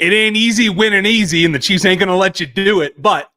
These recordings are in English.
it ain't easy winning easy, and the Chiefs ain't going to let you do it. But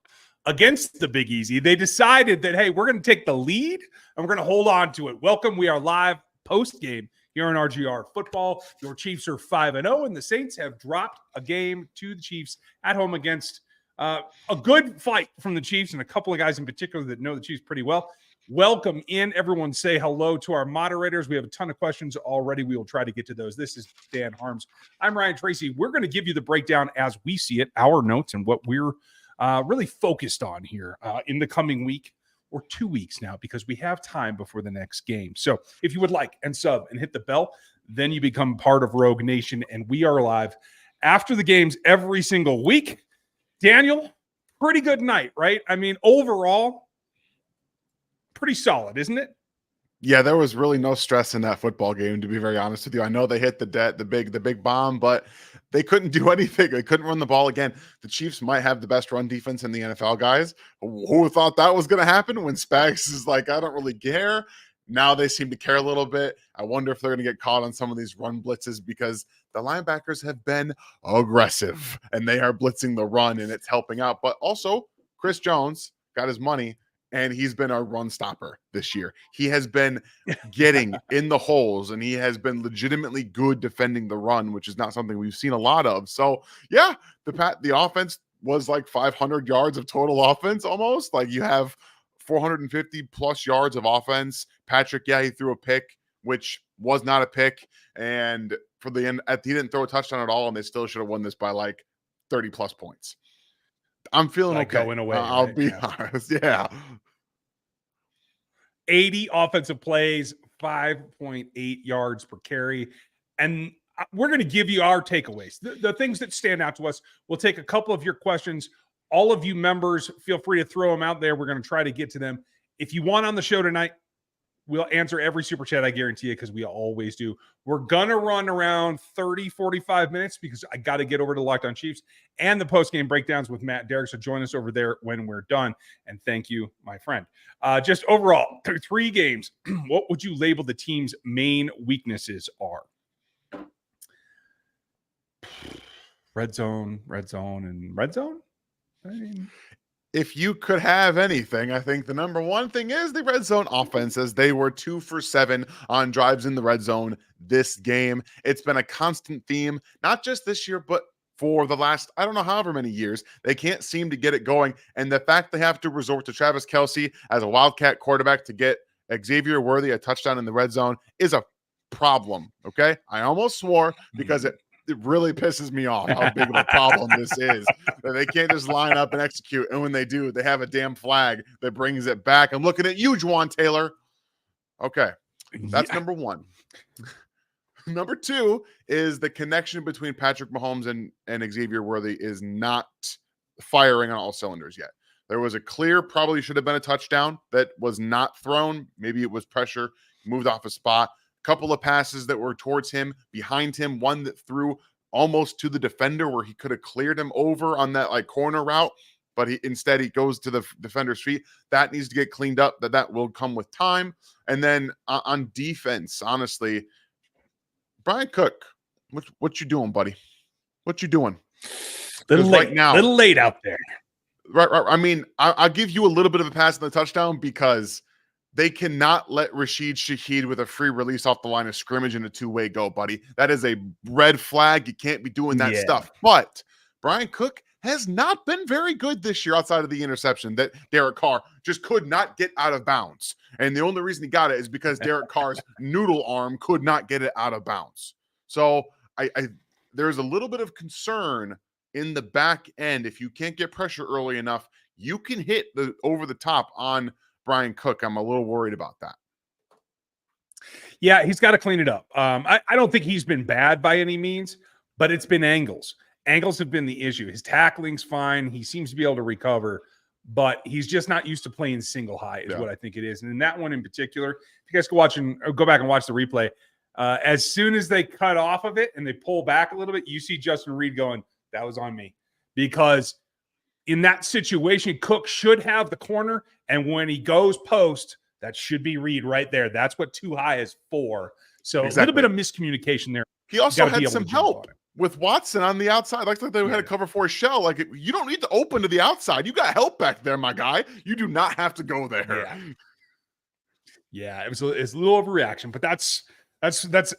against the Big Easy, they decided that, hey, we're going to take the lead, and we're going to hold on to it. Welcome. We are live post-game here in RGR Football. Your Chiefs are 5-0, and the Saints have dropped a game to the Chiefs at home against a good fight from the Chiefs and a couple of guys in particular that know the Chiefs pretty well. Welcome in. Everyone say hello to our moderators. We have a ton of questions already. We will try to get to those. This is Dan Harms. I'm Ryan Tracy. We're going to give you the breakdown as we see it, our notes, and what we're really focused on here in the coming week or 2 weeks now, because we have time before the next game. So if you would like and sub and hit the bell, then you become part of Rogue Nation, and we are live after the games every single week. Daniel, pretty good night, right? I mean, overall, pretty solid, isn't it? Yeah, there was really no stress in that football game, to be very honest with you. I know they hit the big bomb, but they couldn't do anything. They couldn't run the ball again. The Chiefs might have the best run defense in the NFL, guys. Who thought that was going to happen when Spags is like, I don't really care? Now they seem to care a little bit. I wonder if they're going to get caught on some of these run blitzes, because the linebackers have been aggressive and they are blitzing the run, and it's helping out. But also, Chris Jones got his money, and he's been our run stopper this year. He has been getting in the holes, and he has been legitimately good defending the run, which is not something we've seen a lot of. So, yeah, the offense was like 500 yards of total offense almost. Like, you have 450 plus yards of offense. Patrick, yeah, he threw a pick, which was not a pick. And for the end, he didn't throw a touchdown at all, and they still should have won this by like 30 plus points. I'm feeling like okay. Going away, I'll be honest. Yeah. 80 offensive plays, 5.8 yards per carry. And we're going to give you our takeaways, the things that stand out to us. We'll take a couple of your questions. All of you members, feel free to throw them out there. We're going to try to get to them. If you want on the show tonight, we'll answer every super chat, I guarantee you, because we always do. We're going to run around 30, 45 minutes because I got to get over to Locked On Chiefs and the post-game breakdowns with Matt Derrick. So join us over there when we're done. And thank you, my friend. Just overall, through 3 games, what would you label the team's main weaknesses are? Red zone, and red zone? I mean, if you could have anything, I think the number one thing is the red zone offense, as they were 2 for 7 on drives in the red zone this game. It's been a constant theme, not just this year, but for the last, I don't know, however many years. They can't seem to get it going. And the fact they have to resort to Travis Kelce as a Wildcat quarterback to get Xavier Worthy a touchdown in the red zone is a problem, okay? I almost swore because it really pisses me off how big of a problem this is. They can't just line up and execute. And when they do, they have a damn flag that brings it back. I'm looking at you, Juwan Taylor. Okay, that's number one. Number 2 is the connection between Patrick Mahomes and Xavier Worthy is not firing on all cylinders yet. There was a clear, probably should have been a touchdown that was not thrown. Maybe it was pressure, moved off a spot. Couple of passes that were towards him, behind him, one that threw almost to the defender where he could have cleared him over on that like corner route, but instead he goes to the defender's feet. That needs to get cleaned up. That will come with time. And then on defense, honestly, Brian Cook, what you doing, buddy? What you doing? Little late, right now, little late out there. Right. I mean, I'll give you a little bit of a pass on the touchdown because they cannot let Rashid Shaheed with a free release off the line of scrimmage in a 2-way go, buddy. That is a red flag. You can't be doing that stuff. But Brian Cook has not been very good this year outside of the interception that Derek Carr just could not get out of bounds. And the only reason he got it is because Derek Carr's noodle arm could not get it out of bounds. So there's a little bit of concern in the back end. If you can't get pressure early enough, you can hit the over the top on Brian Cook. I'm a little worried about that. Yeah, he's got to clean it up. I don't think he's been bad by any means, but it's been angles. Angles have been the issue. His tackling's fine. He seems to be able to recover, but he's just not used to playing single high is what I think it is. And in that one in particular, if you guys go back and watch the replay, as soon as they cut off of it and they pull back a little bit, you see Justin Reed going, that was on me. Because in that situation, Cook should have the corner, and when he goes post, that should be Reed right there. That's what too high is for. So a little bit of miscommunication there. He also had some help. with Watson on the outside. Like they had a cover for a shell. Like you don't need to open to the outside. You got help back there, my guy. You do not have to go there. Yeah, it's a little overreaction, but that's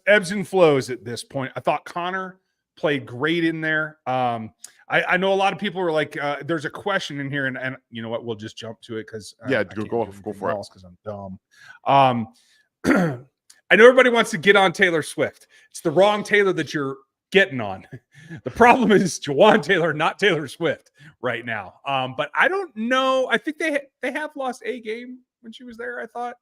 ebbs and flows at this point. I thought Connor played great in there. I know a lot of people were like, there's a question in here, and you know what? We'll just jump to it because go for it. Because I'm dumb. I know everybody wants to get on Taylor Swift. It's the wrong Taylor that you're getting on. The problem is Jawan Taylor, not Taylor Swift right now. But I don't know. I think they have lost a game when she was there, I thought.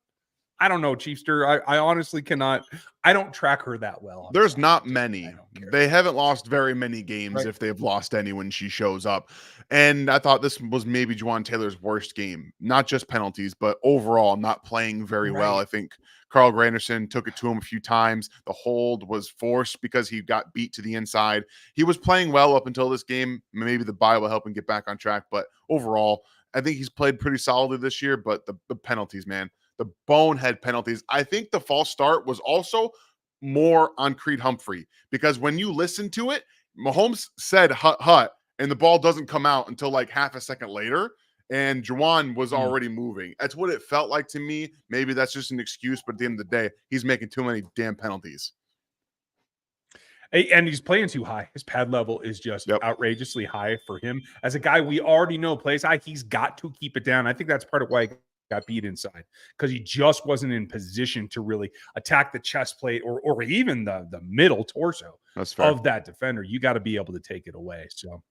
I don't know, Chiefster. I honestly cannot. I don't track her that well. There's not many. They haven't lost very many games if they've lost any when she shows up. And I thought this was maybe Jawan Taylor's worst game. Not just penalties, but overall not playing very well. I think Carl Granderson took it to him a few times. The hold was forced because he got beat to the inside. He was playing well up until this game. Maybe the bye will help him get back on track. But overall, I think he's played pretty solidly this year. But the penalties, man. The bonehead penalties. I think the false start was also more on Creed Humphrey because when you listen to it, Mahomes said hut, and the ball doesn't come out until like half a second later, and Jawan was already moving. That's what it felt like to me. Maybe that's just an excuse, but at the end of the day, he's making too many damn penalties. And he's playing too high. His pad level is just outrageously high for him. As a guy we already know plays high, he's got to keep it down. I think that's part of why got beat inside because he just wasn't in position to really attack the chest plate or even the middle torso of that defender. You got to be able to take it away. So,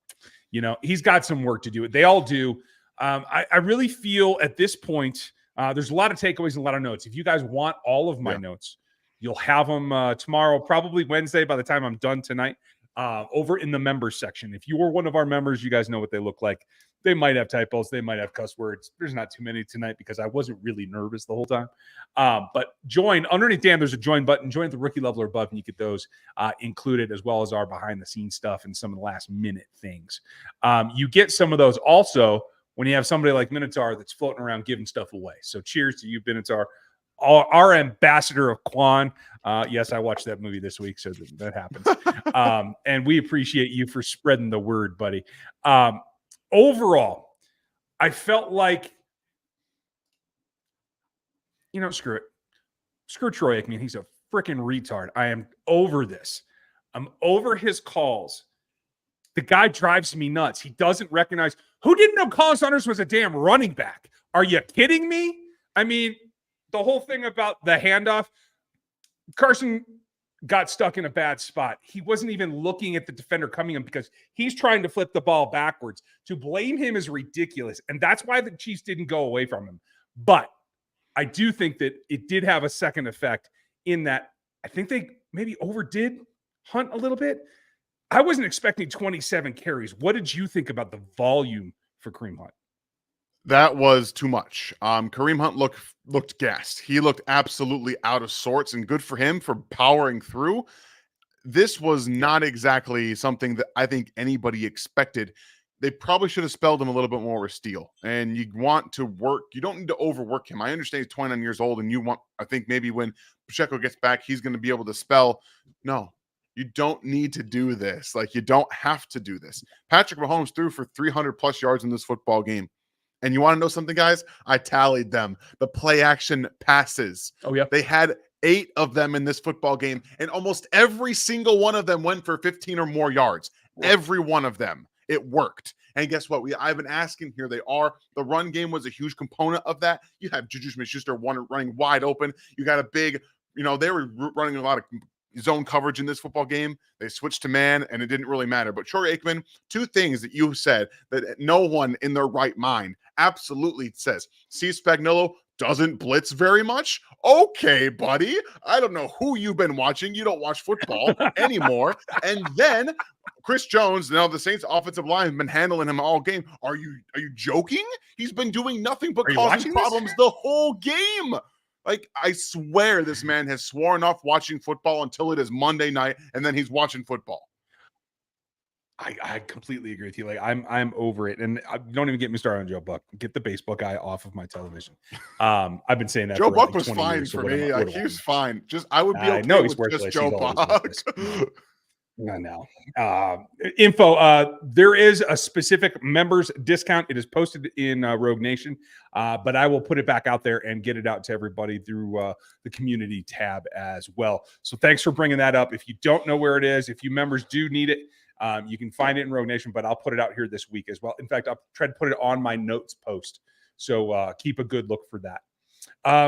you know, he's got some work to do. They all do. I really feel at this point, there's a lot of takeaways and a lot of notes. If you guys want all of my notes, you'll have them tomorrow, probably Wednesday by the time I'm done tonight, over in the members section. If you were one of our members, you guys know what they look like. They might have typos. They might have cuss words. There's not too many tonight because I wasn't really nervous the whole time. But join underneath Dan. There's a join button. Join at the rookie level or above, and you get those included as well as our behind the scenes stuff and some of the last minute things. You get some of those also when you have somebody like Minotaur that's floating around giving stuff away. So cheers to you, Minotaur, our ambassador of Quan. Yes, I watched that movie this week, so that happens. And we appreciate you for spreading the word, buddy. Overall, I felt like, you know, screw it. Screw Troy Aikman. He's a freaking retard. I am over this. I'm over his calls. The guy drives me nuts. He doesn't recognize. Who didn't know Colin Saunders was a damn running back? Are you kidding me? I mean, the whole thing about the handoff, Carson got stuck in a bad spot. He wasn't even looking at the defender coming in because he's trying to flip the ball backwards. To blame him is ridiculous. And that's why the Chiefs didn't go away from him. But I do think that it did have a second effect in that I think they maybe overdid Hunt a little bit. I wasn't expecting 27 carries. What did you think about the volume for Kareem Hunt? That was too much. Kareem Hunt looked gassed. He looked absolutely out of sorts, and good for him for powering through. This was not exactly something that I think anybody expected. They probably should have spelled him a little bit more with steel. And you want to work. You don't need to overwork him. I understand he's 29 years old, and you want. I think maybe when Pacheco gets back, he's going to be able to spell. No, you don't need to do this. Like, you don't have to do this. Patrick Mahomes threw for 300 plus yards in this football game. And you want to know something, guys? I tallied them. The play action passes. Oh, yeah. They had 8 of them in this football game, and almost every single one of them went for 15 or more yards. Right. Every one of them. It worked. And guess what? I've been asking, here they are. The run game was a huge component of that. You have Juju Smith-Schuster running wide open. You got a big, they were running a lot of zone coverage in this football game. They switched to man, and it didn't really matter. But Troy Aikman, 2 things that you said that no one in their right mind absolutely says. Steve Spagnuolo doesn't blitz very much. Okay, buddy. I don't know who you've been watching. You don't watch football anymore. And then Chris Jones, now the Saints offensive line, have been handling him all game. Are you joking? He's been doing nothing but causing problems the whole game. Like, I swear this man has sworn off watching football until it is Monday night, and then he's watching football. I completely agree with you. Like, I'm over it. And don't even get me started on Joe Buck. Get the baseball guy off of my television. I've been saying that Joe for Buck was 20 fine years, for me. Like, he was fine. Just I would be okay with just Joe Buck. No. Info. There is a specific members discount. It is posted in Rogue Nation, but I will put it back out there and get it out to everybody through the community tab as well. So thanks for bringing that up. If you don't know where it is, if you members do need it, you can find it in Rogue Nation, but I'll put it out here this week as well. In fact, I'll try to put it on my notes post. So keep a good look for that.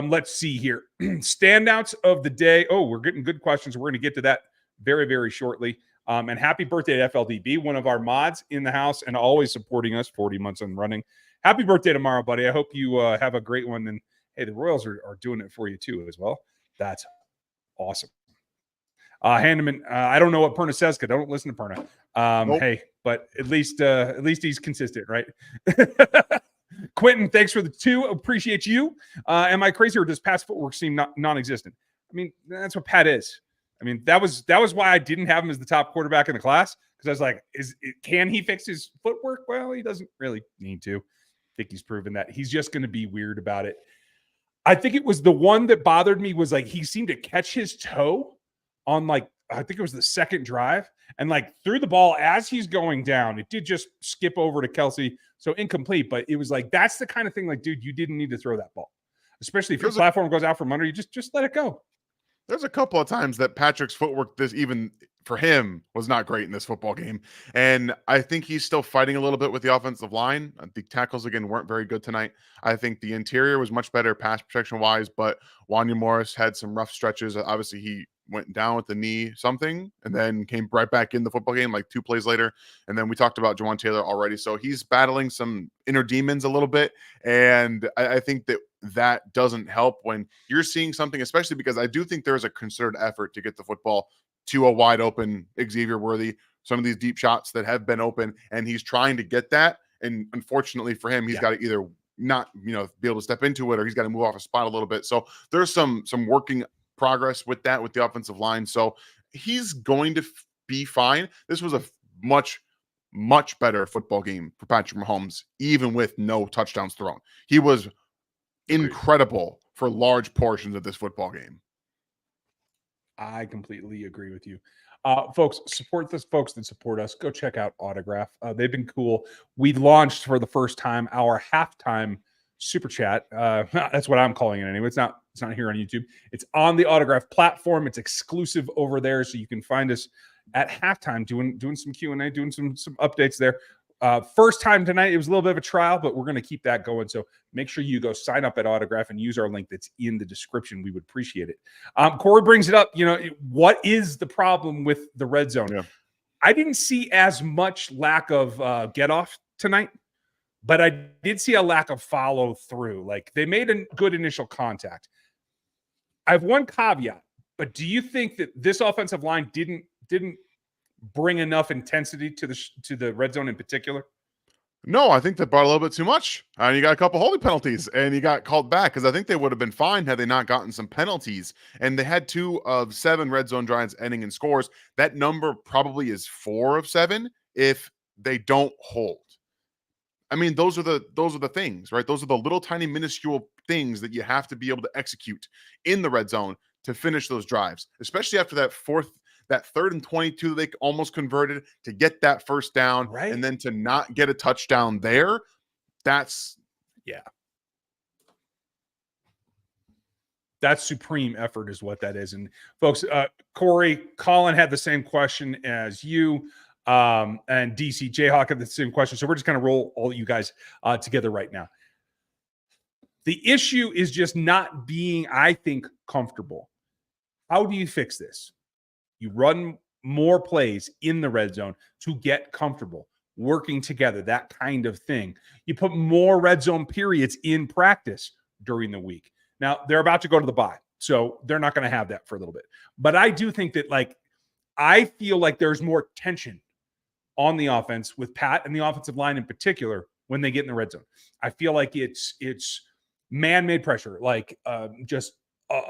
Let's see here. Standouts of the day. Oh, we're getting good questions. We're going to get to that very, very shortly. And happy birthday to FLDB, one of our mods in the house and always supporting us 40 months and running. Happy birthday tomorrow, buddy. I hope you have a great one. And hey, the Royals are doing it for you too as well. That's awesome. Hanneman, I don't know what Perna says because I don't listen to Perna. Nope. Hey, but at least he's consistent, right? Quentin, thanks for the 2. Appreciate you. Am I crazy or does Pat's footwork seem non-existent? I mean, that's what Pat is. I mean, that was why I didn't have him as the top quarterback in the class, because I was like, can he fix his footwork? Well, he doesn't really need to. I think he's proven that. He's just going to be weird about it. I think it was the one that bothered me was like he seemed to catch his toe on I think it was the second drive and threw the ball as he's going down. It did just skip over to Kelsey, so incomplete, but it was that's the kind of thing dude, you didn't need to throw that ball, especially if your platform goes out from under you. Just let it go. There's a couple of times that Patrick's footwork, even for him, was not great in this football game. And I think he's still fighting a little bit with the offensive line. The tackles, again, weren't very good tonight. I think the interior was much better pass protection-wise, but Wanya Morris had some rough stretches. Obviously, he went down with the knee something and then came right back in the football game 2 plays later. And then we talked about Jawan Taylor already. So he's battling some inner demons a little bit. And I think that doesn't help when you're seeing something, especially because I do think there's a concerted effort to get the football to a wide open Xavier Worthy, some of these deep shots that have been open, and he's trying to get that. And unfortunately for him, he's got to either not, be able to step into it, or he's got to move off a spot a little bit. So there's some working progress with that, with the offensive line. So he's going to be fine. This was a much better football game for Patrick Mahomes, even with no touchdowns thrown. He was incredible for large portions of this football game. I completely agree with you. Folks, support this folks that support us. Go check out Autograph. They've been cool. We launched for the first time our halftime super chat. That's what I'm calling it anyway. It's not here on YouTube. It's on the Autograph platform. It's exclusive over there, so you can find us at halftime doing some Q&A, doing some updates there. First time tonight, it was a little bit of a trial, but we're going to keep that going. So make sure you go sign up at Autograph and use our link that's in the description. We would appreciate it. Corey brings it up. What is the problem with the red zone? Yeah. I didn't see as much lack of get off tonight, but I did see a lack of follow through. They made a good initial contact. I have one caveat, but do you think that this offensive line didn't bring enough intensity to the red zone in particular? No, I think they brought a little bit too much. And you got a couple holding penalties, and you got called back, because I think they would have been fine had they not gotten some penalties. And they had 2 of 7 red zone drives ending in scores. That number probably is 4 of 7 if they don't hold. I mean, those are the things, right? Those are the little tiny minuscule things that you have to be able to execute in the red zone to finish those drives, especially after that 3rd and 22 they almost converted to get that first down, right? And then to not get a touchdown there. That's supreme effort is what that is. And folks, Corey, Colin had the same question as you, and DC Jayhawk had the same question. So we're just going to roll all you guys together right now. The issue is just not being, I think, comfortable. How do you fix this? You run more plays in the red zone to get comfortable, working together, that kind of thing. You put more red zone periods in practice during the week. Now, they're about to go to the bye, so they're not going to have that for a little bit. But I do think that, I feel like there's more tension on the offense with Pat and the offensive line in particular when they get in the red zone. I feel like it's man-made pressure, just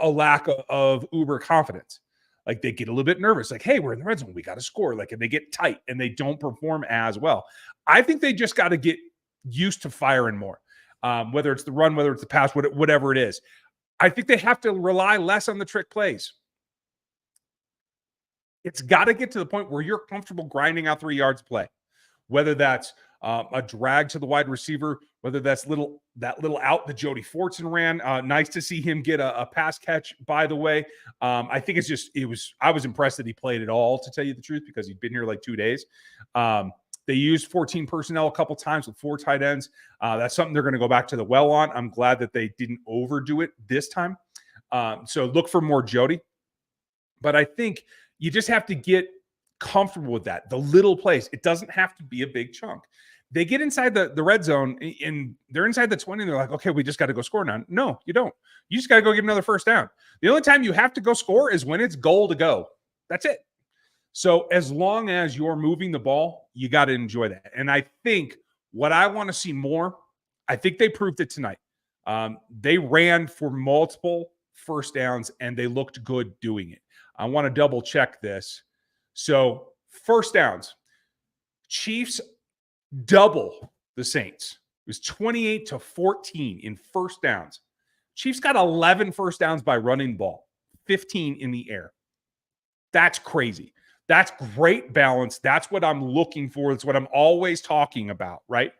a lack of uber confidence. They get a little bit nervous, hey, we're in the red zone, we got to score. And they get tight and they don't perform as well. I think they just got to get used to firing more, whether it's the run, whether it's the pass, whatever it is. I think they have to rely less on the trick plays. It's got to get to the point where you're comfortable grinding out 3 yards play, whether that's a drag to the wide receiver, whether that's that little out that Jody Fortson ran. Nice to see him get a pass catch, by the way. I think I was impressed that he played at all, to tell you the truth, because he'd been here like 2 days. They used 14 personnel a couple times with 4 tight ends. That's something they're going to go back to the well on. I'm glad that they didn't overdo it this time. So look for more Jody. But I think you just have to get comfortable with that. The little plays. It doesn't have to be a big chunk. They get inside the red zone and they're inside the 20 and they're like, okay, we just got to go score now. No, you don't. You just got to go get another first down. The only time you have to go score is when it's goal to go. That's it. So as long as you're moving the ball, you got to enjoy that. And I think what I want to see more, I think they proved it tonight. They ran for multiple first downs and they looked good doing it. I want to double check this. So first downs, Chiefs double the Saints. It was 28-14 in first downs. Chiefs got 11 first downs by running ball, 15 in the air. That's crazy. That's great balance. That's what I'm looking for. That's what I'm always talking about, right?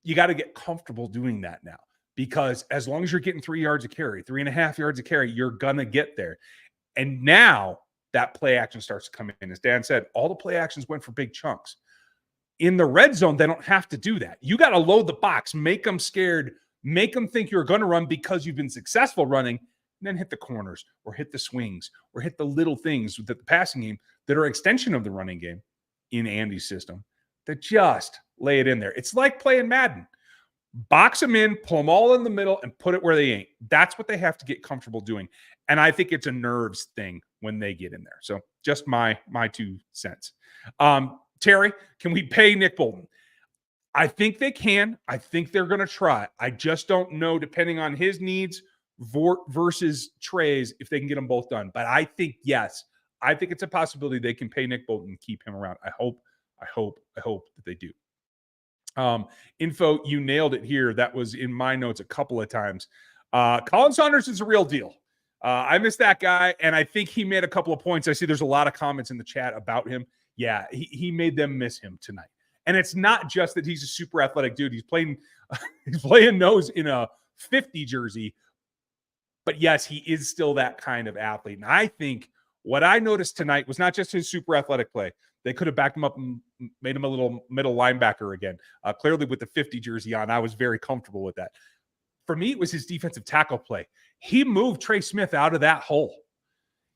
You got to get comfortable doing that now, because as long as you're getting 3 yards a carry, 3.5 yards a carry, you're going to get there. And now that play action starts to come in. As Dan said, all the play actions went for big chunks. In the red zone, they don't have to do that. You got to load the box, make them scared, make them think you're going to run because you've been successful running, and then hit the corners or hit the swings or hit the little things with the passing game that are extension of the running game in Andy's system that just lay it in there. It's like playing Madden. Box them in, pull them all in the middle, and put it where they ain't. That's what they have to get comfortable doing. And I think it's a nerves thing when they get in there. So just my 2 cents. Terry, can we pay Nick Bolton? I think they can. I think they're going to try. I just don't know, depending on his needs versus Trey's, if they can get them both done. But I think, yes, I think it's a possibility they can pay Nick Bolton and keep him around. I hope that they do. Info, you nailed it here. That was in my notes a couple of times. Colin Saunders is a real deal. I miss that guy, and I think he made a couple of points. I see there's a lot of comments in the chat about him. Yeah, he made them miss him tonight. And it's not just that he's a super athletic dude. He's playing nose in a 50 jersey. But yes, he is still that kind of athlete. And I think what I noticed tonight was not just his super athletic play. They could have backed him up and made him a little middle linebacker again. Clearly with the 50 jersey on, I was very comfortable with that. For me, it was his defensive tackle play. He moved Trey Smith out of that hole.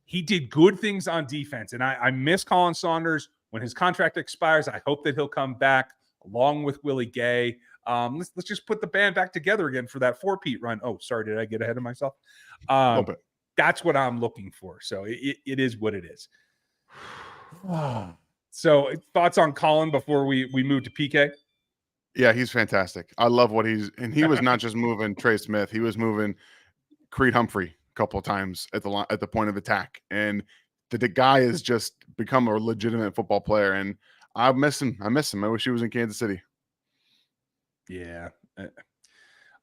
He did good things on defense. And I miss Colin Saunders. When his contract expires, I hope that he'll come back along with Willie Gay. Let's just put the band back together again for that 4-peat run. Oh, sorry, did I get ahead of myself? That's what I'm looking for. So it is what it is. So thoughts on Colin before we move to PK? Yeah, he's fantastic. I love what he was not just moving Trey Smith. He was moving Creed Humphrey a couple of times at the point of attack. And the guy has just become a legitimate football player. And I miss him. I wish he was in Kansas City. Yeah.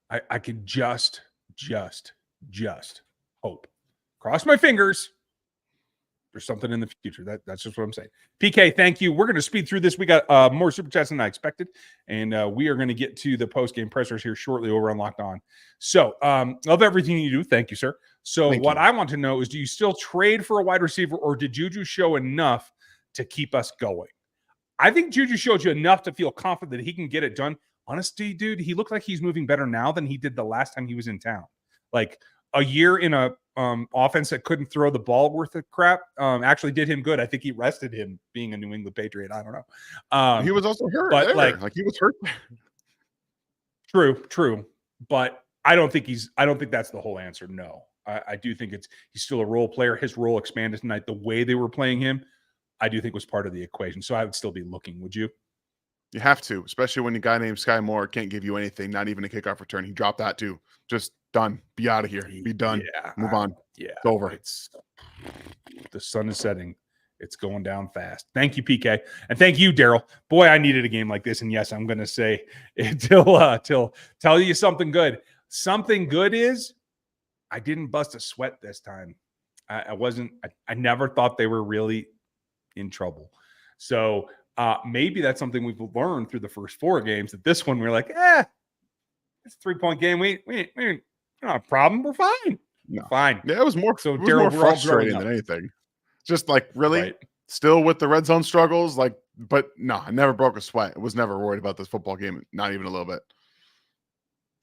I could just hope. Cross my fingers. There's something in the future. That's just what I'm saying. PK, thank you. We're going to speed through this. We got more super chats than I expected, and we are going to get to the post-game pressers here shortly over on Locked On. So, love everything you do. Thank you, sir. So, I want to know is, do you still trade for a wide receiver, or did Juju show enough to keep us going? I think Juju showed you enough to feel confident that he can get it done. Honestly, dude, he looked like he's moving better now than he did the last time he was in town. Like a year in a offense that couldn't throw the ball worth of crap actually did him good. I think he rested him being a New England Patriot. I don't know. He was also hurt, but like he was hurt. True. But I don't think that's the whole answer. No, I do think he's still a role player. His role expanded tonight. The way they were playing him, I do think was part of the equation. So I would still be looking. Would you? You have to, especially when a guy named Sky Moore can't give you anything, not even a kickoff return. He dropped that too. Just done. Be out of here. Be done. Yeah, move on. Yeah, it's over. The sun is setting. It's going down fast. Thank you, PK, and thank you, Daryl. Boy, I needed a game like this. And yes, I'm going to say till tell you something good. Something good is I didn't bust a sweat this time. I never thought they were really in trouble. So maybe that's something we've learned through the first 4 games. That this one we're like, it's a 3-point game. We not a problem. We're fine. No. Fine. Yeah, it was more frustrating than anything. Just like, really? Right. Still with the red zone struggles? Like, but no, I never broke a sweat. I was never worried about this football game, not even a little bit.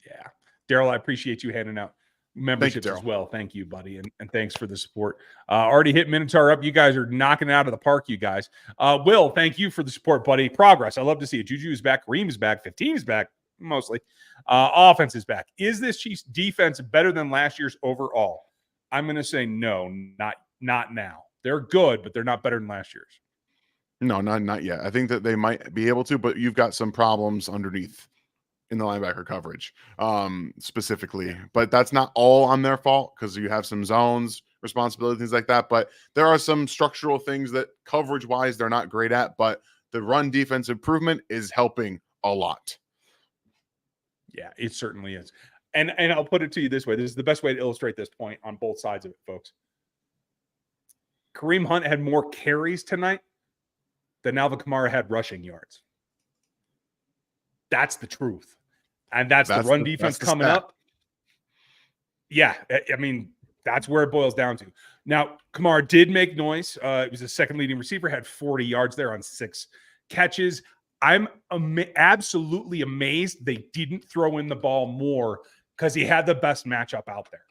Yeah. Daryl, I appreciate you handing out memberships as well. Thank you, buddy. And thanks for the support. Already hit Minotaur up. You guys are knocking it out of the park, you guys. Will, thank you for the support, buddy. Progress. I love to see it. Juju is back. Kareem is back. 15 is back, mostly. Offense is back. Is this Chiefs defense better than last year's overall? I'm going to say no, not now. They're good, but they're not better than last year's. No, not yet. I think that they might be able to, but you've got some problems underneath in the linebacker coverage, specifically. But that's not all on their fault, because you have some zones, responsibilities, things like that. But there are some structural things that coverage-wise they're not great at, but the run defense improvement is helping a lot. Yeah, it certainly is. And I'll put it to you this way. This is the best way to illustrate this point on both sides of it, folks. Kareem Hunt had more carries tonight than Alvin Kamara had rushing yards. That's the truth. And that's the run defense coming up. Yeah, I mean, that's where it boils down to. Now, Kamara did make noise. It was the second leading receiver, had 40 yards there on 6 catches. I'm absolutely amazed they didn't throw in the ball more, because he had the best matchup out there.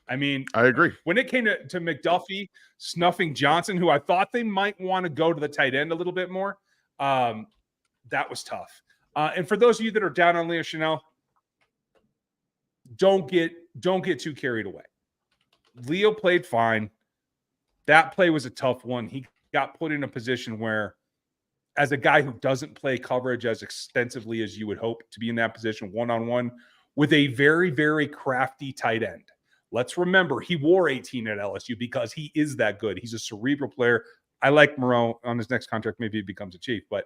I mean, I agree. When it came to McDuffie snuffing Johnson, who I thought they might want to go to the tight end a little bit more, that was tough. And for those of you that are down on Leo Chanel, don't get too carried away. Leo played fine. That play was a tough one. He got put in a position where, as a guy who doesn't play coverage as extensively as you would hope to be in that position one-on-one with a very, very crafty tight end. Let's remember, he wore 18 at LSU because he is that good. He's a cerebral player. I like Moreau on his next contract. Maybe he becomes a Chief, but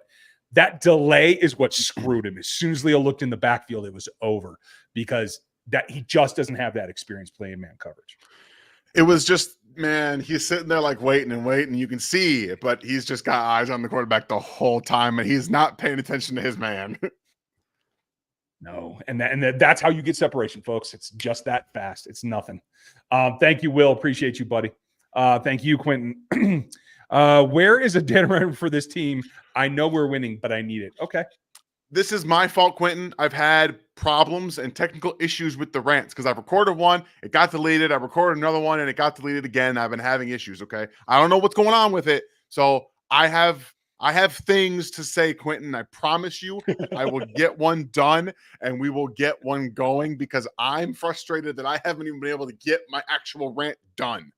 that delay is what screwed him. As soon as Leo looked in the backfield, it was over, because that he just doesn't have that experience playing man coverage. It was just, man, he's sitting there like waiting and waiting. You can see it, but he's just got eyes on the quarterback the whole time, and he's not paying attention to his man. No, and that's how you get separation, folks. It's just that fast. It's nothing. Thank you, Will. Appreciate you, buddy. Thank you, Quentin. Where is a dead for this team? I know we're winning, but I need it. Okay. This is my fault, Quentin. I've had problems and technical issues with the rants, because I've recorded one, it got deleted. I recorded another one, and it got deleted again. I've been having issues, okay? I don't know what's going on with it. So I have things to say, Quentin. I promise you I will get one done, and we will get one going, because I'm frustrated that I haven't even been able to get my actual rant done.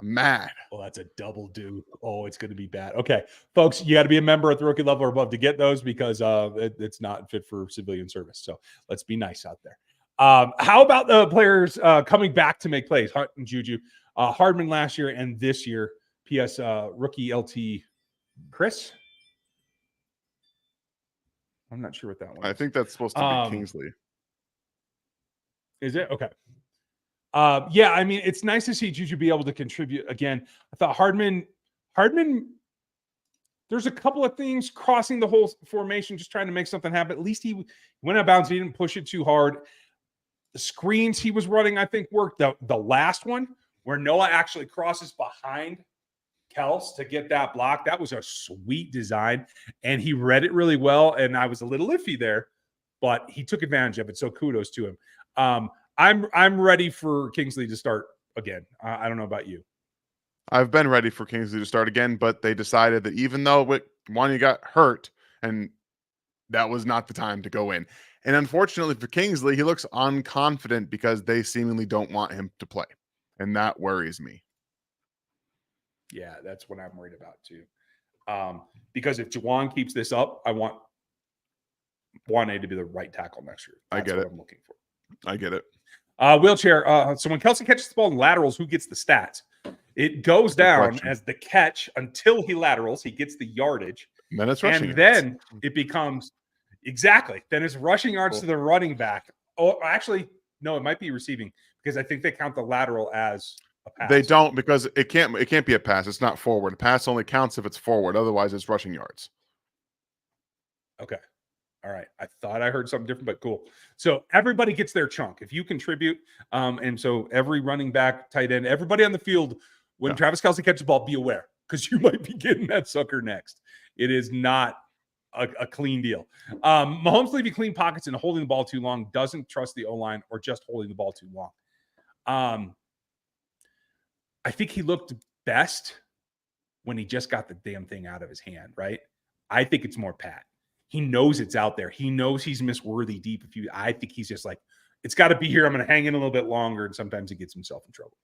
I'm mad. Well, that's a double do. Oh, it's going to be bad. Okay, folks, you got to be a member at the rookie level or above to get those, because it's not fit for civilian service. So let's be nice out there. How about the players coming back to make plays? Hunt and Juju. Hardman last year and this year. P.S. Rookie LT Chris. I'm not sure what that one is. I think that's supposed to be Kingsley. Is it? Okay. Yeah, I mean, it's nice to see Juju be able to contribute again. I thought Hardman, there's a couple of things crossing the whole formation, just trying to make something happen. At least he went out of bounds. He didn't push it too hard. The screens he was running, I think, worked. The last one where Noah actually crosses behind Kels to get that block, that was a sweet design, and he read it really well, and I was a little iffy there, but he took advantage of it, so kudos to him. I'm ready for Kingsley to start again. I don't know about you. I've been ready for Kingsley to start again, but they decided that even though Wanya got hurt, and that was not the time to go in. And unfortunately for Kingsley, he looks unconfident because they seemingly don't want him to play, and that worries me. Yeah, that's what I'm worried about too. Because if Juwan keeps this up, I want Juwan to be the right tackle next year. That's I get what it. I'm looking for. I get it. Wheelchair. So when Kelsey catches the ball in laterals, who gets the stats? It goes down as the catch until he laterals. He gets the yardage. And then it's rushing. And then it becomes exactly. Then it's rushing yards to the running back. Oh, actually, no, it might be receiving, because I think they count the lateral as a pass. They don't, because it can't be a pass. It's not forward. A pass only counts if it's forward. Otherwise, it's rushing yards. Okay. All right. I thought I heard something different, but cool. So everybody gets their chunk if you contribute. And so every running back, tight end, everybody on the field, when Travis Kelce catches the ball, be aware because you might be getting that sucker next. It is not a clean deal. Mahomes leaving clean pockets and holding the ball too long, doesn't trust the O-line, or just holding the ball too long. I think he looked best when he just got the damn thing out of his hand, right? I think it's more pat. He knows it's out there. He knows he's Miss Worthy deep. I think he's just like, it's got to be here. I'm going to hang in a little bit longer. And sometimes he gets himself in trouble.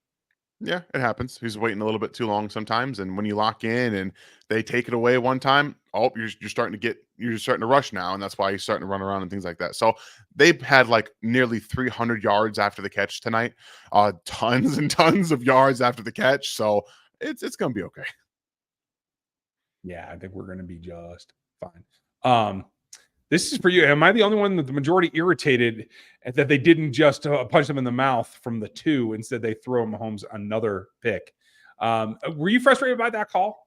Yeah, it happens. He's waiting a little bit too long sometimes. And when you lock in and they take it away one time, you're starting to rush now. And that's why he's starting to run around and things like that. So they've had like nearly 300 yards after the catch tonight, tons and tons of yards after the catch. So it's going to be okay. Yeah, I think we're going to be just fine. This is for you. Am I the only one that the majority irritated that they didn't just punch them in the mouth from the 2? Instead, they throw Mahomes another pick. Were you frustrated by that call?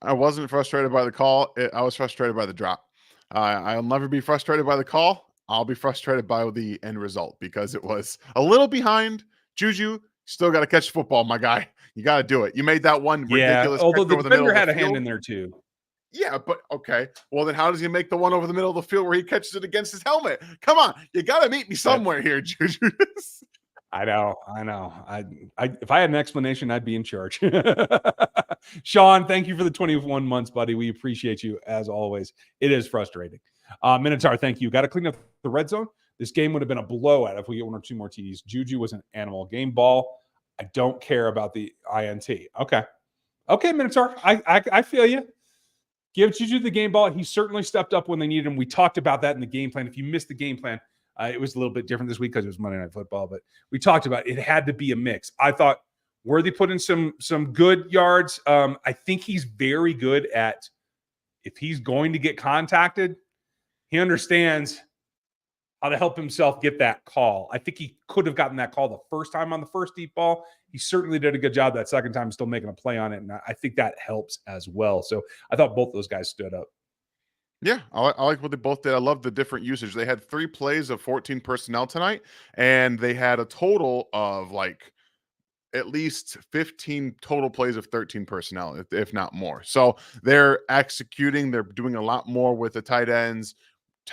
I wasn't frustrated by the call. I was frustrated by the drop. I'll never be frustrated by the call. I'll be frustrated by the end result because it was a little behind. Juju, still got to catch the football, my guy. You got to do it. You made that one ridiculous. Although the over the middle defender of the had a hand field. in there too. Yeah, but okay. Well, then how does he make the one over the middle of the field where he catches it against his helmet? Come on, you got to meet me somewhere here, Juju. I know. I if I had an explanation, I'd be in charge. Sean, thank you for the 21 months, buddy. We appreciate you as always. It is frustrating. Minotaur, thank you. Got to clean up the red zone. This game would have been a blowout if we get 1 or 2 more TDs. Juju was an animal. Game ball. I don't care about the INT. Okay, Minotaur. I feel you. Give Juju the game ball. He certainly stepped up when they needed him. We talked about that in the game plan. If you missed the game plan, it was a little bit different this week because it was Monday Night Football, but we talked about it had to be a mix. I thought Worthy put in some good yards. I think he's very good at, if he's going to get contacted, he understands how to help himself get that call. I think he could have gotten that call the first time on the first deep ball. He certainly did a good job that second time, still making a play on it. And I think that helps as well. So I thought both those guys stood up. Yeah, I like what they both did. I love the different usage. They had 3 plays of 14 personnel tonight, and they had a total of like at least 15 total plays of 13 personnel, if not more. So they're executing. They're doing a lot more with the tight ends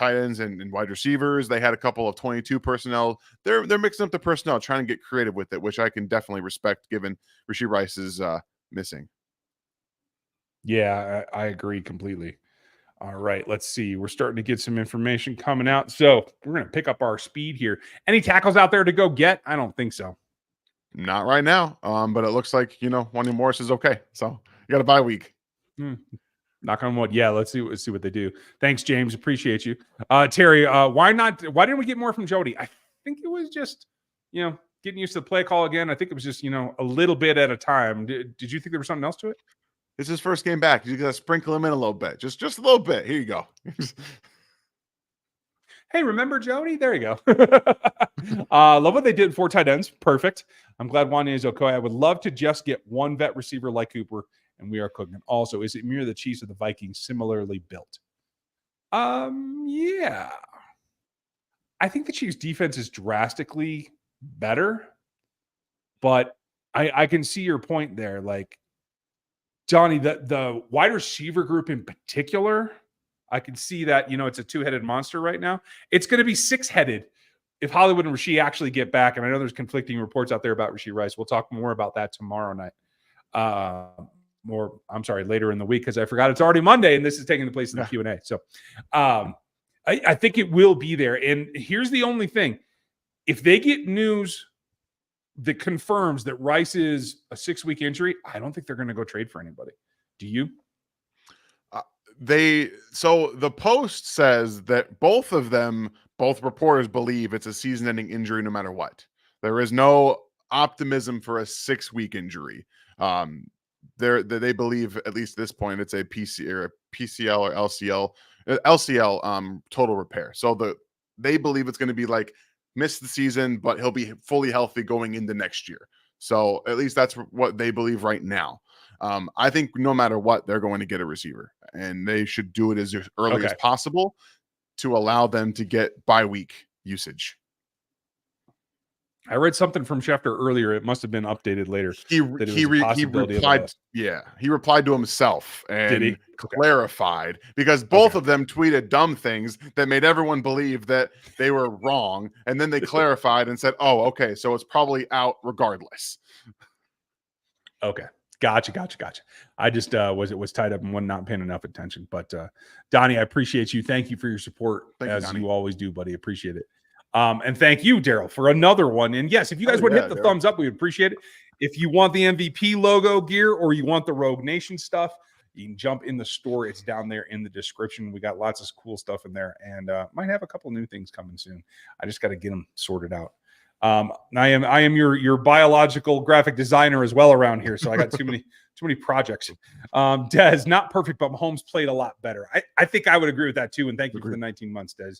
and wide receivers. They had a couple of 22 personnel. They're mixing up the personnel, trying to get creative with it, which I can definitely respect given Rashee Rice is missing. Yeah, I agree completely. All right, let's see. We're starting to get some information coming out. So we're going to pick up our speed here. Any tackles out there to go get? I don't think so. Not right now. But it looks like, Wanya Morris is okay. So you got a bye week. Knock on wood. Yeah, let's see what they do. Thanks, James. Appreciate you. Terry, why didn't we get more from Jody? I think it was just, getting used to the play call again. I think it was just, a little bit at a time. Did you think there was something else to it? It's his first game back. You got to sprinkle him in a little bit. Just a little bit. Here you go. Hey, remember Jody? There you go. Love what they did for tight ends. Perfect. I'm glad Wanya is okay. I would love to just get one vet receiver like Cooper, and we are cooking. Also, is it mirror the Chiefs or the Vikings similarly built? Yeah. I think the Chiefs defense is drastically better, but I can see your point there. Like, Johnny, the wide receiver group in particular, I can see that, it's a 2-headed monster right now. It's going to be 6-headed if Hollywood and Rashee actually get back. And I know there's conflicting reports out there about Rashee Rice. We'll talk more about that tomorrow night. Later in the week, because I forgot it's already Monday and this is taking the place in the Q&A. So I think it will be there. And here's the only thing. If they get news that confirms that Rice is a 6-week injury, I don't think they're going to go trade for anybody. Do you? So the Post says that both reporters believe it's a season-ending injury no matter what. There is no optimism for a 6-week injury. They believe, at least at this point, it's a PCL or LCL total repair. So they believe it's going to be like miss the season, but he'll be fully healthy going into next year. So at least that's what they believe right now. I think no matter what, they're going to get a receiver, and they should do it as early as possible to allow them to get bye week usage. I read something from Schefter earlier. It must have been updated later. He replied. He replied to himself and clarified, because both of them tweeted dumb things that made everyone believe that they were wrong, and then they clarified and said, "Oh, okay, so it's probably out regardless." Okay. Gotcha. I just was tied up and was not paying enough attention. But Donnie, I appreciate you. Thank you for your support, as you always do, buddy. Appreciate it. And thank you, Daryl, for another one. And yes, if you guys would hit the thumbs up, we would appreciate it. If you want the MVP logo gear or you want the Rogue Nation stuff, you can jump in the store. It's down there in the description. We got lots of cool stuff in there, and might have a couple new things coming soon. I just got to get them sorted out. I am your biological graphic designer as well around here, so I got too many projects. Des, not perfect, but Mahomes played a lot better. I think I would agree with that too, and thank you for the 19 months, Des.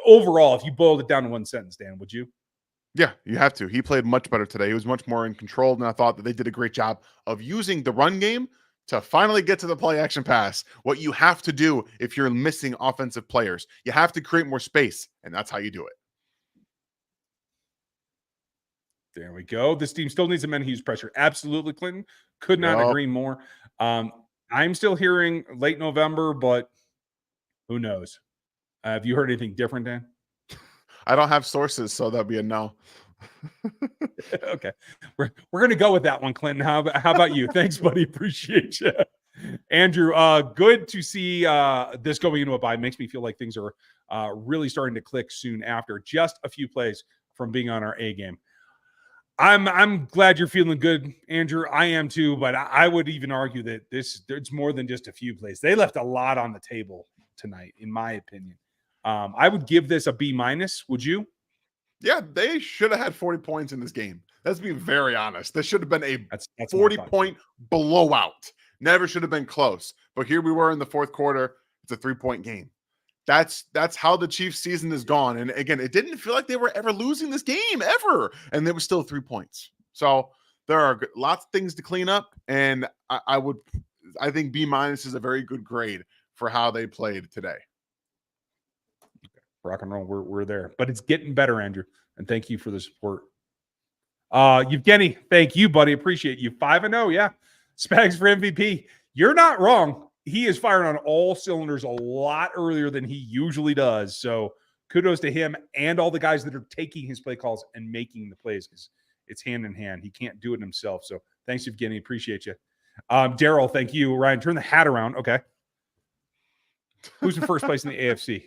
Overall, if you boiled it down to one sentence, Dan, would you? Yeah, you have to. He played much better today. He was much more in control, and I thought that they did a great job of using the run game to finally get to the play action pass. What you have to do if you're missing offensive players, you have to create more space, and that's how you do it. There we go. This team still needs a man who uses pressure. Absolutely, Clinton. Could not agree more. I'm still hearing late November, but who knows? Have you heard anything different, Dan? I don't have sources, so that'd be a no. Okay. We're going to go with that one, Clinton. How about you? Thanks, buddy. Appreciate you. Andrew, good to see this going into a bye. Makes me feel like things are really starting to click soon after just a few plays from being on our A game. I'm glad you're feeling good, Andrew. I am too, but I would even argue that it's more than just a few plays. They left a lot on the table tonight, in my opinion. I would give this a B-. Would you? Yeah, they should have had 40 points in this game. Let's be very honest. This should have been a 40-point blowout. Never should have been close. But here we were in the fourth quarter. It's a 3-point game. That's how the Chiefs season is gone. And again, it didn't feel like they were ever losing this game ever. And there was still 3 points. So there are lots of things to clean up. And I think B- is a very good grade for how they played today. Rock and roll. We're there, but it's getting better, Andrew. And thank you for the support. Evgeny, thank you, buddy. Appreciate you. 5-0. Yeah. Spags for MVP. You're not wrong. He is firing on all cylinders a lot earlier than he usually does. So kudos to him and all the guys that are taking his play calls and making the plays, because it's hand in hand. He can't do it himself. So thanks, Evgeny. Appreciate you. Daryl, thank you. Ryan, turn the hat around. Okay. Who's in first place in the AFC?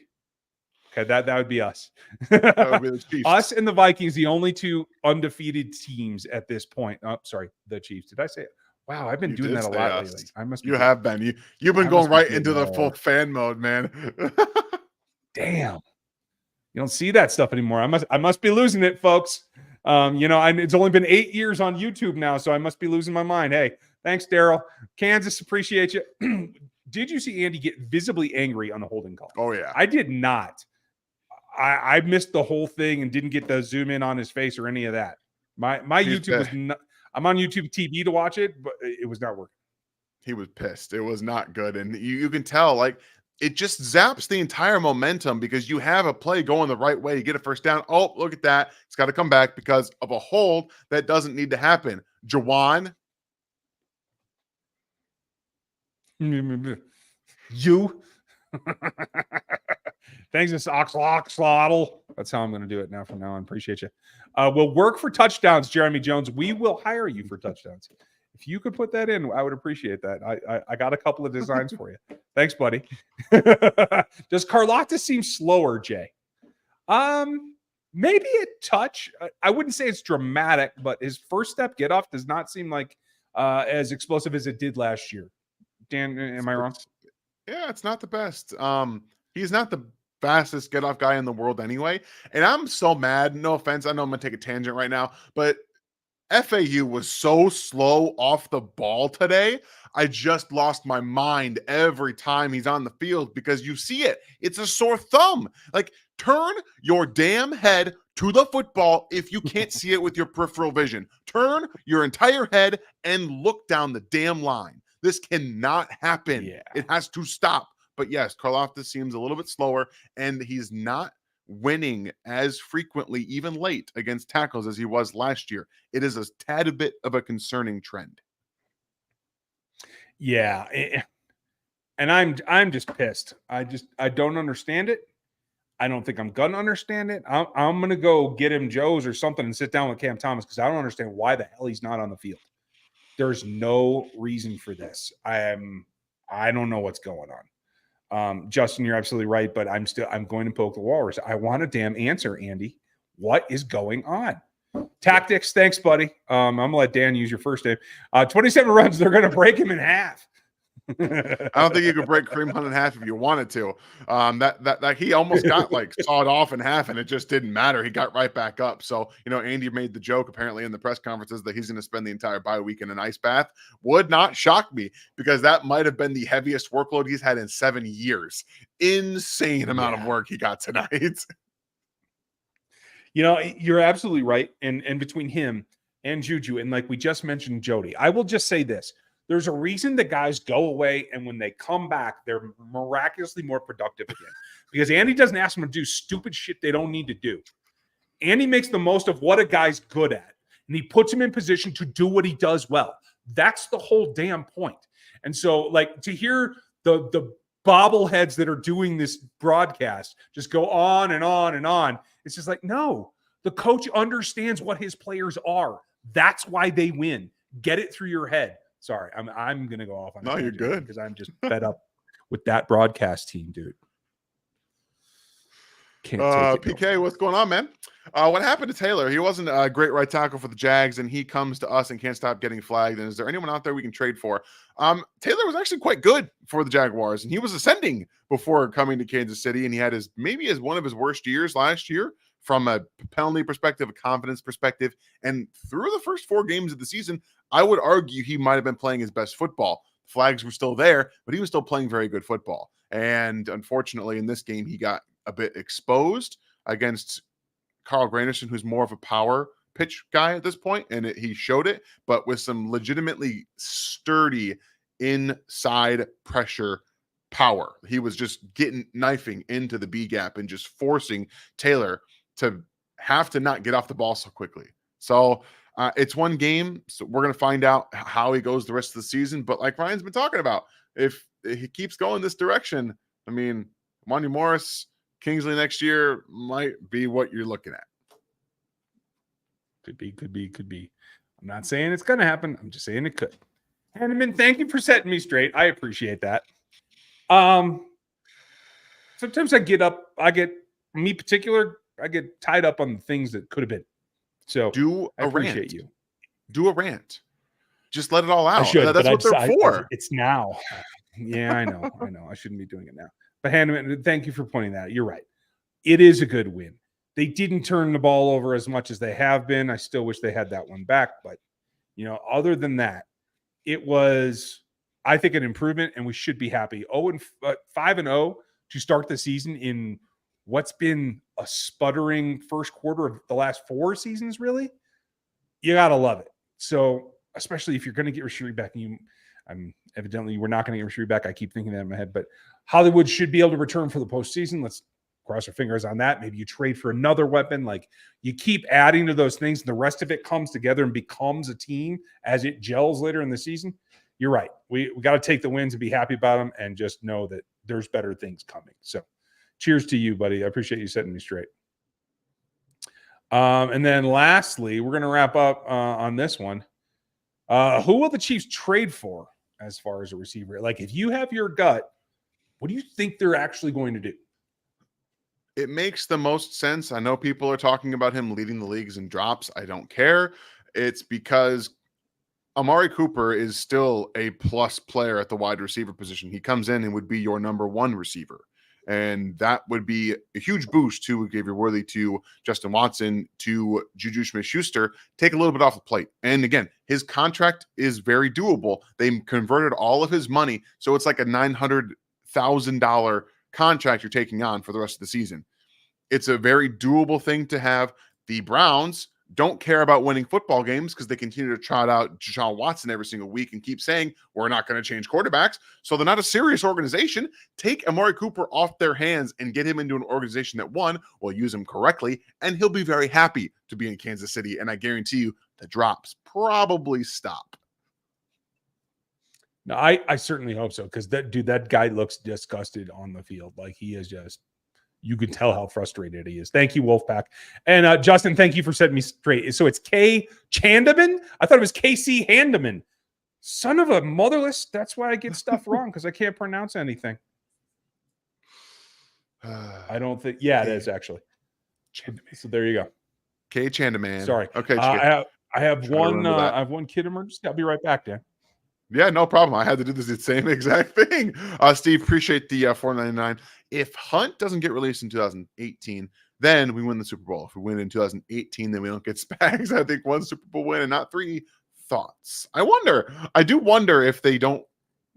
Okay, that would be us. That would be the Chiefs. Us and the Vikings, the only two undefeated teams at this point. Oh, sorry, the Chiefs. Did I say it? Wow, I've been doing that a lot lately. I must. You have been. You've been going right into the full fan mode, man. Damn, you don't see that stuff anymore. I must be losing it, folks. It's only been 8 years on YouTube now, so I must be losing my mind. Hey, thanks, Daryl. Kansas, appreciate you. Did you see Andy get visibly angry on the holding call? Oh yeah, I did not. I missed the whole thing and didn't get to zoom in on his face or any of that. My YouTube was not. I'm on YouTube TV to watch it, but it was not working. He was pissed. It was not good. And you can tell, like, it just zaps the entire momentum, because you have a play going the right way. You get a first down. Oh, look at that. It's got to come back because of a hold that doesn't need to happen. Jawan. You. Thanks, Miss Oxlotl. That's how I'm going to do it now from now on. Appreciate you. We'll work for touchdowns, Jeremy Jones. We will hire you for touchdowns. If you could put that in, I would appreciate that. I got a couple of designs for you. Thanks, buddy. Does Karlaftis seem slower, Jay? Maybe a touch. I wouldn't say it's dramatic, but his first step get off does not seem like as explosive as it did last year. Dan, am I wrong? Yeah, it's not the best. He's not the fastest get off guy in the world anyway. And I'm so mad. No offense. I know I'm going to take a tangent right now, but FAU was so slow off the ball today. I just lost my mind every time he's on the field because you see it. It's a sore thumb. Like, turn your damn head to the football if you can't see it with your peripheral vision. Turn your entire head and look down the damn line. This cannot happen. Yeah. It has to stop. But yes, Karlaftis seems a little bit slower, and he's not winning as frequently, even late, against tackles as he was last year. It is a tad bit of a concerning trend. Yeah. And I'm just pissed. I don't understand it. I don't think I'm gonna understand it. I'm gonna go get him Joe's or something and sit down with Cam Thomas because I don't understand why the hell he's not on the field. There's no reason for this. I don't know what's going on. Justin, you're absolutely right, but I'm going to poke the walrus. I want a damn answer, Andy. What is going on? Tactics, thanks, buddy. I'm gonna let Dan use your first name. 27 runs, they're gonna break him in half. I don't think you could break Kareem Hunt in half if you wanted to. That he almost got like sawed off in half, and it just didn't matter. He got right back up. So, Andy made the joke apparently in the press conferences that he's going to spend the entire bye week in an ice bath. Would not shock me because that might have been the heaviest workload he's had in 7 years. Insane amount of work he got tonight. You're absolutely right. And between him and Juju, and like we just mentioned, Jody, I will just say this. There's a reason the guys go away, and when they come back, they're miraculously more productive again. Because Andy doesn't ask them to do stupid shit they don't need to do. Andy makes the most of what a guy's good at, and he puts him in position to do what he does well. That's the whole damn point. And so, like, to hear the bobbleheads that are doing this broadcast just go on and on and on, it's just like, no, the coach understands what his players are. That's why they win. Get it through your head. Sorry, I'm gonna go off on. No, you're good because I'm just fed up with that broadcast team, dude. Can't take it. PK, what's going on, man? What happened to Taylor? He wasn't a great right tackle for the Jags, and he comes to us and can't stop getting flagged. And is there anyone out there we can trade for? Taylor was actually quite good for the Jaguars, and he was ascending before coming to Kansas City, and he had maybe one of his worst years last year from a penalty perspective, a confidence perspective, and through the first 4 games of the season, I would argue he might have been playing his best football. Flags were still there, but he was still playing very good football. And unfortunately, in this game, he got a bit exposed against Carl Granderson, who's more of a power pitch guy at this point, and he showed it, but with some legitimately sturdy inside pressure power. He was just knifing into the B gap and just forcing Taylor to have to not get off the ball so quickly. So it's one game, so we're going to find out how he goes the rest of the season. But like Ryan's been talking about, if he keeps going this direction, I mean, Monty Morris, Kingsley next year might be what you're looking at. Could be. I'm not saying it's going to happen. I'm just saying it could. Hanneman, thank you for setting me straight. I appreciate that. Sometimes I get tied up on the things that could have been. So I appreciate you. Do a rant. Just let it all out. I should, That's what they're for. It's now. Yeah, I know. I shouldn't be doing it now. But Hanneman, thank you for pointing that out. You're right. It is a good win. They didn't turn the ball over as much as they have been. I still wish they had that one back. But, other than that, it was, I think, an improvement, and we should be happy. 5-0 to start the season in what's been a sputtering first quarter of the last 4 seasons, really. You got to love it. So, especially if you're going to get Rashiri back, evidently we're not going to get Rashiri back. I keep thinking that in my head, but Hollywood should be able to return for the postseason. Let's cross our fingers on that. Maybe you trade for another weapon. Like, you keep adding to those things, and the rest of it comes together and becomes a team as it gels later in the season. You're right. We got to take the wins and be happy about them, and just know that there's better things coming. So, cheers to you, buddy. I appreciate you setting me straight. And then lastly, we're going to wrap up on this one. Who will the Chiefs trade for as far as a receiver? Like, if you have your gut, what do you think they're actually going to do? It makes the most sense. I know people are talking about him leading the leagues in drops. I don't care. It's because Amari Cooper is still a plus player at the wide receiver position. He comes in and would be your number 1 receiver. And that would be a huge boost to Xavier Worthy, to Justin Watson, to Juju Smith-Schuster. Take a little bit off the plate. And again, his contract is very doable. They converted all of his money, so it's like a $900,000 contract you're taking on for the rest of the season. It's a very doable thing to have. The Browns don't care about winning football games because they continue to trot out Deshaun Watson every single week and keep saying, we're not going to change quarterbacks. So they're not a serious organization. Take Amari Cooper off their hands and get him into an organization that, one, will use him correctly, and he'll be very happy to be in Kansas City. And I guarantee you the drops probably stop. No, I certainly hope so, because that guy looks disgusted on the field. Like, he is just, you can tell how frustrated he is. Thank you, Wolfpack. And Justin, thank you for setting me straight. So it's K. Chandaman? I thought it was KC Handaman. Son of a motherless. That's why I get stuff wrong, because I can't pronounce anything. I don't think. Yeah, it is actually. Chandaman. So there you go. K. Chandaman. Sorry. Okay. I have one kid emergency. I'll be right back, Dan. Yeah, no problem. I had to do the same exact thing. Steve, appreciate the $4.99. If Hunt doesn't get released in 2018, then we win the Super Bowl. If we win in 2018, then we don't get Spags. I think one Super Bowl win and not three. Thoughts? I do wonder if they don't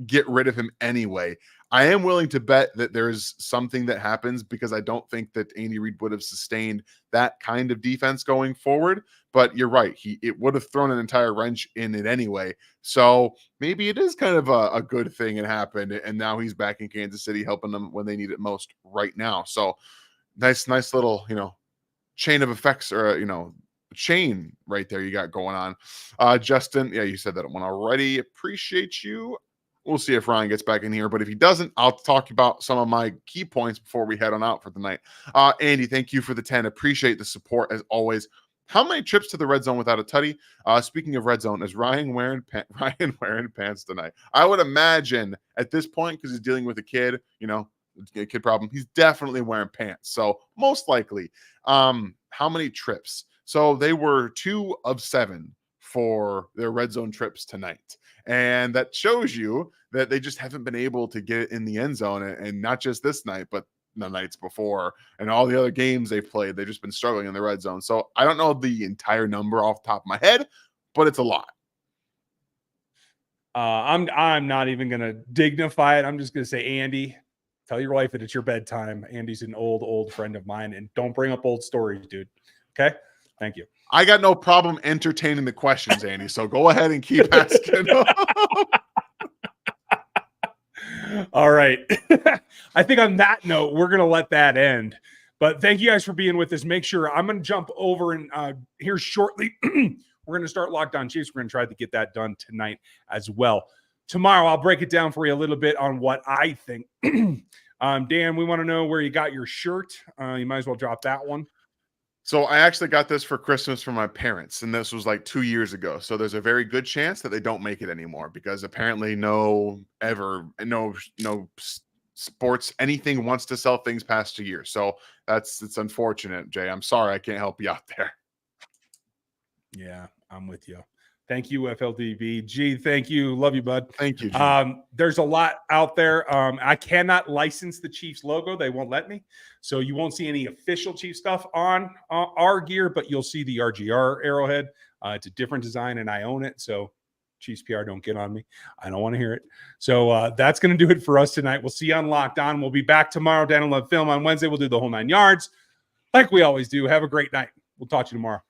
get rid of him anyway. I am willing to bet that there's something that happens, because I don't think that Andy Reid would have sustained that kind of defense going forward. But you're right. It would have thrown an entire wrench in it anyway. So maybe it is kind of a good thing it happened. And now he's back in Kansas City helping them when they need it most right now. So nice little, chain of effects, or, chain right there you got going on. Justin, yeah, you said that one already. Appreciate you. We'll see if Ryan gets back in here, but if he doesn't, I'll talk about some of my key points before we head on out for the night. Andy, thank you for the 10. Appreciate the support as always. How many trips to the red zone without a tutty? Speaking of red zone, is Ryan wearing pants tonight? I would imagine at this point, because he's dealing with a kid, a kid problem, he's definitely wearing pants. So most likely. How many trips? So they were 2 of 7 for their red zone trips tonight. And that shows you that they just haven't been able to get it in the end zone. And not just this night, but the nights before and all the other games they've played. They've just been struggling in the red zone. So I don't know the entire number off the top of my head, but it's a lot. I'm not even going to dignify it. I'm just going to say, Andy, tell your wife that it's your bedtime. Andy's an old friend of mine, and don't bring up old stories, dude. Okay? Thank you. I got no problem entertaining the questions, Andy. So go ahead and keep asking. All right. I think on that note, we're going to let that end. But thank you guys for being with us. Make sure I'm going to jump over and here shortly. We're going to start Locked On Chiefs. We're going to try to get that done tonight as well. Tomorrow, I'll break it down for you a little bit on what I think. Dan, we want to know where you got your shirt. You might as well drop that one. So I actually got this for Christmas from my parents, and this was like 2 years ago. So there's a very good chance that they don't make it anymore, because apparently no sports anything wants to sell things past a year. So it's unfortunate, Jay. I'm sorry I can't help you out there. Yeah, I'm with you. Thank you, FLDB. G, thank you. Love you, bud. Thank you, G. There's a lot out there. I cannot license the Chiefs logo. They won't let me. So you won't see any official Chiefs stuff on our gear, but you'll see the RGR arrowhead. It's a different design, and I own it. So Chiefs PR, don't get on me. I don't want to hear it. So that's going to do it for us tonight. We'll see you on Locked On. We'll be back tomorrow. Dan and Love Film on Wednesday. We'll do the whole 9 yards like we always do. Have a great night. We'll talk to you tomorrow.